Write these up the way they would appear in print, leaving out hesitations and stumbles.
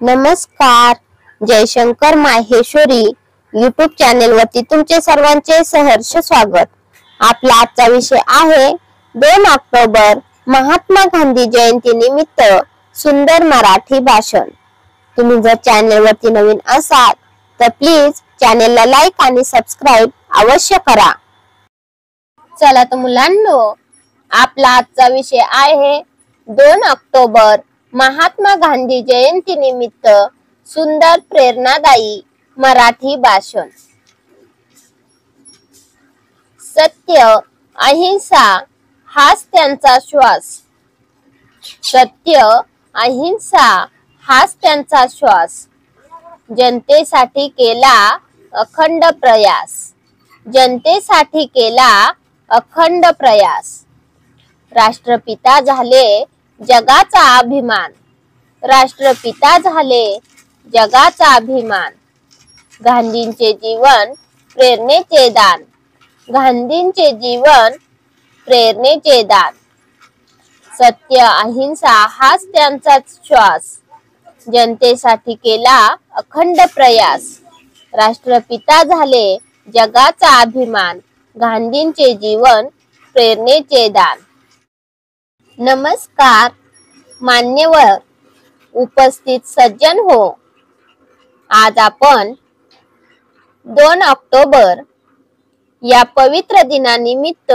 नमस्कार. Jaishankar Maheshwari YouTube channel वरती तुमचे सर्वांचे सहर्ष स्वागत. आपला आजचा विषय आहे 2 ऑक्टोबर महात्मा गांधी जयंती निमित्त सुंदर मराठी भाषण. तुम्ही जर चॅनल वरती नवीन असाल तर प्लीज चॅनलला लाईक आणि सबस्क्राईब अवश्य करा. चला तर मुलांनो, आपला आजचा विषय आहे 2 ऑक्टोबर महात्मा गांधी जयंती निमित्त सुंदर प्रेरणादायी मराठी भाषण. सत्य अहिंसा हाच त्यांचा श्वास. सत्य अहिंसा हाच त्यांचा श्वास. जनतेसाठी केला अखंड प्रयास. जनतेसाठी केला अखंड प्रयास. राष्ट्रपिता झाले जगाचा अभिमान. राष्ट्रपिता झाले जगाचा अभिमान. गांधींचे जीवन प्रेरणेचे दान. गांधींचे जीवन प्रेरणेचे दान. सत्य अहिंसा हाच त्यांचा श्वास. जनतेसाठी केला अखंड प्रयास. राष्ट्रपिता झाले जगाचा अभिमान. गांधींचे जीवन प्रेरणेचे दान. नमस्कार मान्यवर, उपस्थित सज्जन हो. आज आपण 2 ऑक्टोबर या पवित्र दिनानिमित्त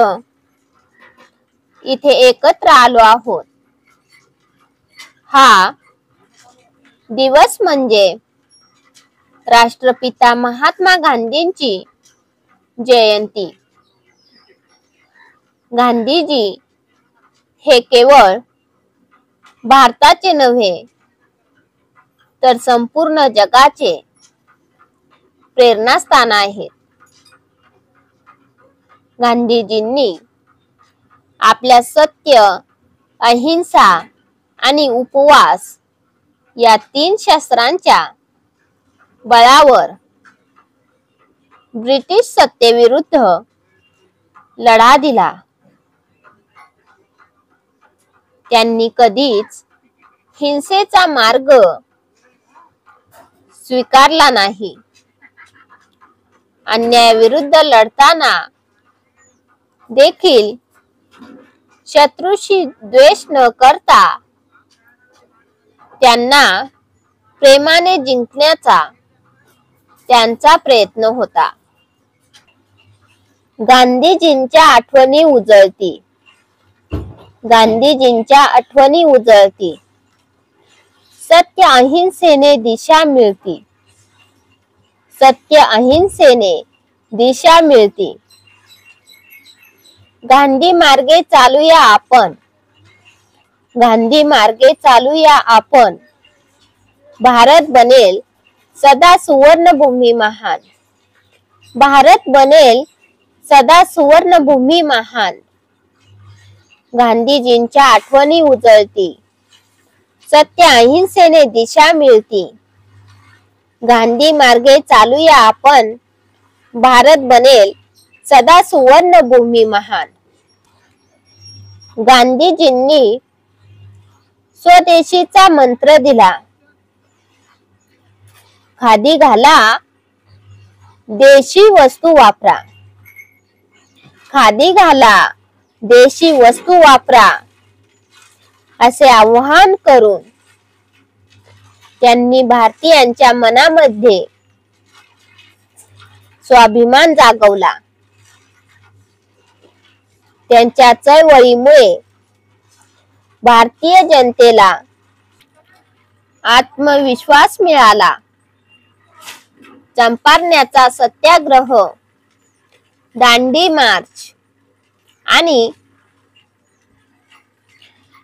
इथे एकत्र आलो आहोत. हा दिवस म्हणजे राष्ट्रपिता महात्मा गांधींची जयंती. गांधीजी हे केवळ भारताचे नव्हे तर संपूर्ण जगाचे प्रेरणास्थान आहेत. गांधीजींनी आपल्या सत्य, अहिंसा आणि उपवास या 3 शस्त्रांच्या बळावर ब्रिटिश सत्तेविरुद्ध लढा दिला. त्यांनी कधीच हिंसेचा मार्ग स्वीकारला नाही. अन्यायाविरुद्ध लढताना देखील शत्रूशी द्वेष न करता त्यांना प्रेमाने जिंकण्याचा त्यांचा प्रयत्न होता. गांधीजींच्या आठवणी उजळती. गांधीजींच्या आठवणी उजळती. सत्य अहिंसेने दिशा मिळती. सत्य अहिंसेने दिशा मिळती. गांधी मार्गे चालूया आपण. गांधी मार्गे चालूया आपण. भारत बनेल सदा सुवर्णभूमी महान. भारत बनेल सदा सुवर्णभूमी महान. गांधीजींच्या आठवणी उजळती. सत्य अहिंसेने दिशा मिळती. गांधी मार्गे चालूया आपण. भारत बनेल सदा सुवर्णभूमी महान. गांधीजींनी स्वदेशीचा मंत्र दिला. खादी घाला, देशी वस्तू वापरा. खादी घाला, देशी वस्तू वापरा असे आवाहन करून त्यांनी भारतीयांच्या मनामध्ये स्वाभिमान जागवला. त्यांच्या चळवळीमुळे भारतीय जनतेला आत्मविश्वास मिळाला. चंपारण्याचा सत्याग्रह, दांडी मार्च आणि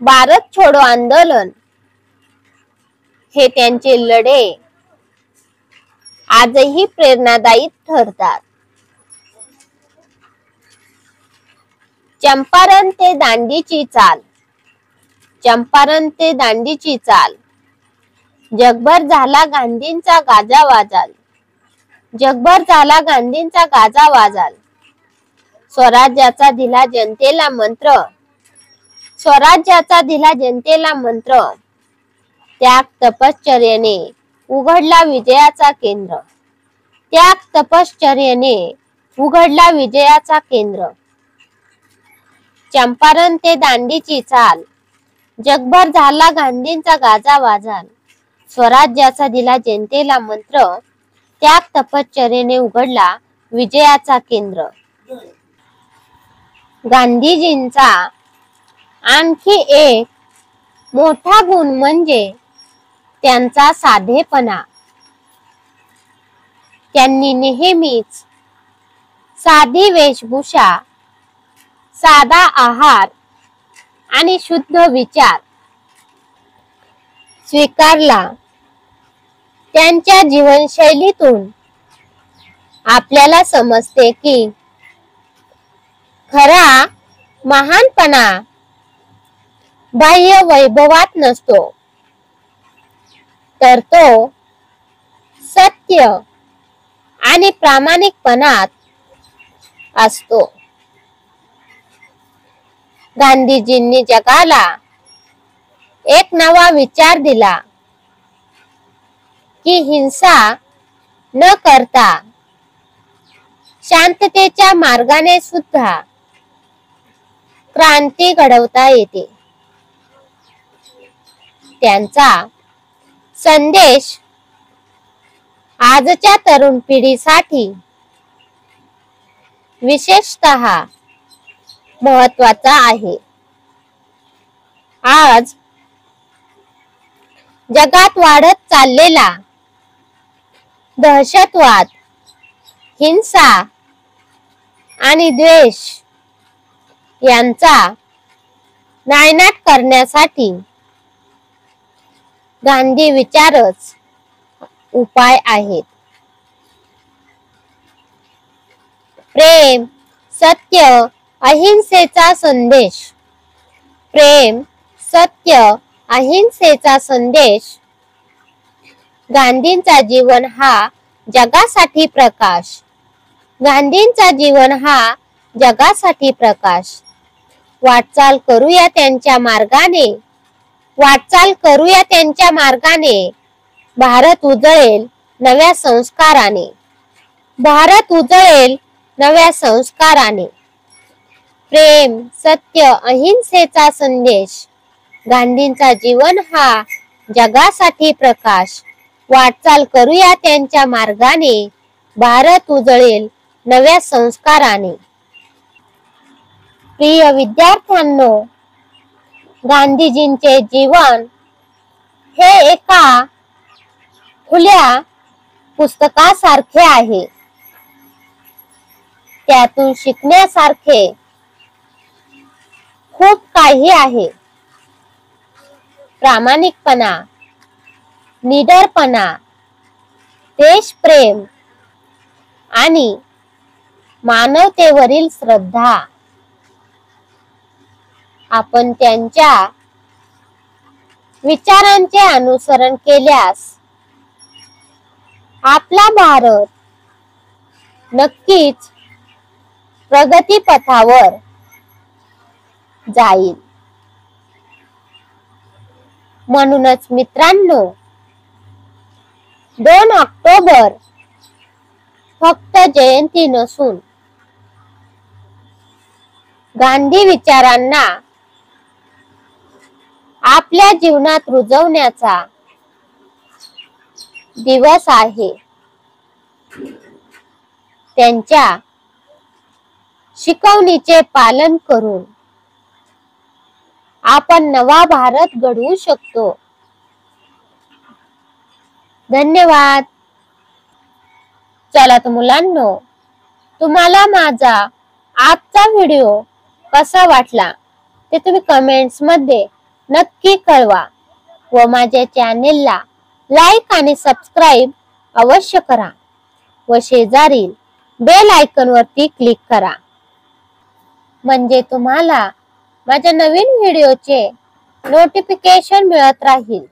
भारत छोडो आंदोलन हे त्यांचे लढे आजही प्रेरणादायी ठरतात. चंपारण ते दांडीची चाल. चंपारण ते दांडीची चाल. जगभर झाला गांधींचा गाजावाजाल. जगभर झाला गांधींचा गाजावाजाल. स्वराज्याचा दिला जनतेला मंत्र. स्वराज्याचा दिला जनतेला मंत्र. त्याग तपश्चर्येने उघडला विजयाचा केंद्र. त्याग तपश्चर्येने उघडला विजयाचा केंद्र. चंपारण ते दांडीची चाल, जगभर झाला गांधींचा गाजावाजाल. स्वराज्याचा दिला जनतेला मंत्र, त्याग तपश्चर्येने उघडला विजयाचा केंद्र. गांधीजींचा आणखी एक मोठा गुण म्हणजे त्यांचा साधेपणा. त्यांनी नेहमीच साधी वेशभूषा, साधा आहार आणि शुद्ध विचार स्वीकारला. त्यांच्या जीवनशैलीतून आपल्याला समजते की खरा महानपणा बाह्य वैभवात नसतो, तर तो सत्य आणि प्रामाणिकपणात असतो. गांधीजींनी जगाला एक नवा विचार दिला की हिंसा न करता शांततेच्या मार्गाने सुद्धा क्रांती घडवता येते. त्यांचा संदेश आजच्या तरुण पिढीसाठी विशेषतः महत्त्वाचा आहे. आज जगात वाढत चाललेला दहशतवाद, हिंसा आणि द्वेष यांचा नायनाट करण्यासाठी गांधी विचारच उपाय आहेत. प्रेम, सत्य, अहिंसेचा संदेश. प्रेम, सत्य, अहिंसेचा संदेश. गांधींचा जीवन हा जगासाठी प्रकाश. गांधींचा जीवन हा जगासाठी प्रकाश. वाटचाल करूया त्यांच्या मार्गाने. वाटचाल करूया त्यांच्या मार्गाने. भारत उजळेल नव्या संस्काराने. भारत उजळेल नव्या संस्काराने. प्रेम, सत्य, अहिंसेचा संदेश. गांधींचा जीवन हा जगासाठी प्रकाश. वाटचाल करूया त्यांच्या मार्गाने. भारत उजळेल नव्या संस्काराने. प्रिय विद्यार्थ्यांनो, गांधीजींचे जीवन हे एका खुल्या पुस्तकासारखे आहे. त्यातून शिकण्यासारखे खूप काही आहे. प्रामाणिकपणा, निडरपणा, देशप्रेम आणि मानवतेवरील श्रद्धा. आपण त्यांच्या विचारांचे अनुसरण केल्यास आपला भारत नक्कीच प्रगतीपथावर जाईल. म्हणूनच मित्रांनो, 2 ऑक्टोबर फक्त जयंती नसून गांधी विचारांना आपल्या जीवनात रुजवण्याचा दिवस आहे. त्यांच्या शिकवणीचे पालन करून आपण नवा भारत घडवू शकतो. धन्यवाद. चला तर मुलांनो, तुम्हाला माझा आजचा व्हिडिओ कसा वाटला ते तुम्ही कमेंट्स मध्ये नक्की कळवा व माझ्या चॅनेलला लाईक आणि सबस्क्राईब अवश्य करा व शेजारील बेल आयकॉन वरती क्लिक करा, म्हणजे तुम्हाला माझ्या नवीन व्हिडिओचे नोटिफिकेशन मिळत राहील.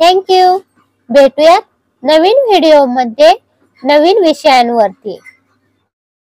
Thank you. भेटूयात नवीन व्हिडिओ मध्ये नवीन विषयांवरती.